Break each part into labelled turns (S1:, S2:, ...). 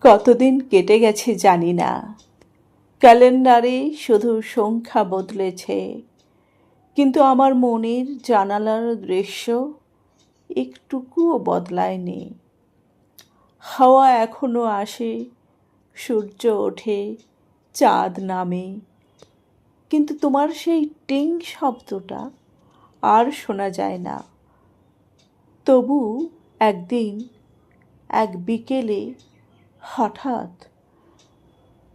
S1: কতদিন কেটে গেছে জানি না, ক্যালেন্ডারে শুধু সংখ্যা বদলেছে, কিন্তু আমার মনের জানালার দৃশ্য একটুকুও বদলায়নি। হাওয়া এখনো আসে, সূর্য ওঠে, চাঁদ নামে, কিন্তু তোমার সেই টিং শব্দটা আর শোনা যায় না। তবু একদিন এক বিকেলে হঠাৎ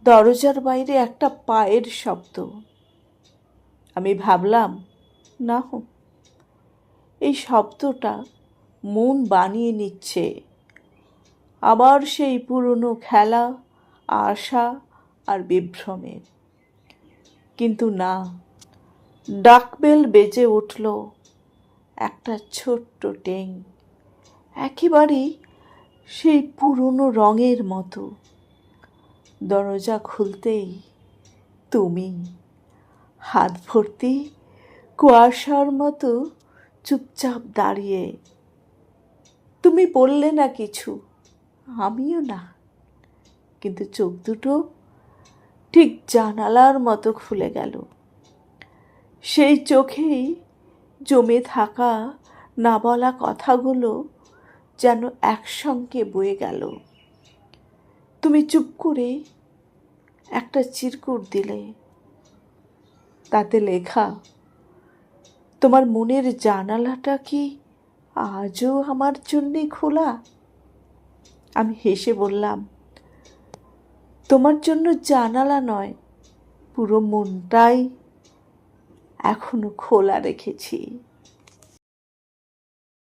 S1: দরজার বাইরে একটা পায়ের শব্দ। আমি ভাবলাম, না হোক, এই শব্দটা মন বানিয়ে নিচ্ছে আবার সেই পুরনো খেলা, আশা আর বিভ্রমের। কিন্তু না, ডাকবেল বেজে উঠল, একটা ছোট্ট টেং, একেবারেই সেই পুরনো রঙের মতো। দরজা খুলতেই তুমি, হাত ভর্তি কুয়াশার মতো চুপচাপ দাঁড়িয়ে। তুমি বললে না কিছু, আমিও না, কিন্তু চোখ দুটো ঠিক জানালার মতো খুলে গেল। সেই চোখেই জমে থাকা না বলা কথাগুলো যেন একসঙ্গে বয়ে গেল। তুমি চুপ করে একটা চিরকুট দিলে, তাতে লেখা, তোমার মনের জানালাটা কি আজও আমার জন্যে খোলা? আমি হেসে বললাম, তোমার জন্য জানালা নয়, পুরো মনটাই এখনো খোলা রেখেছি।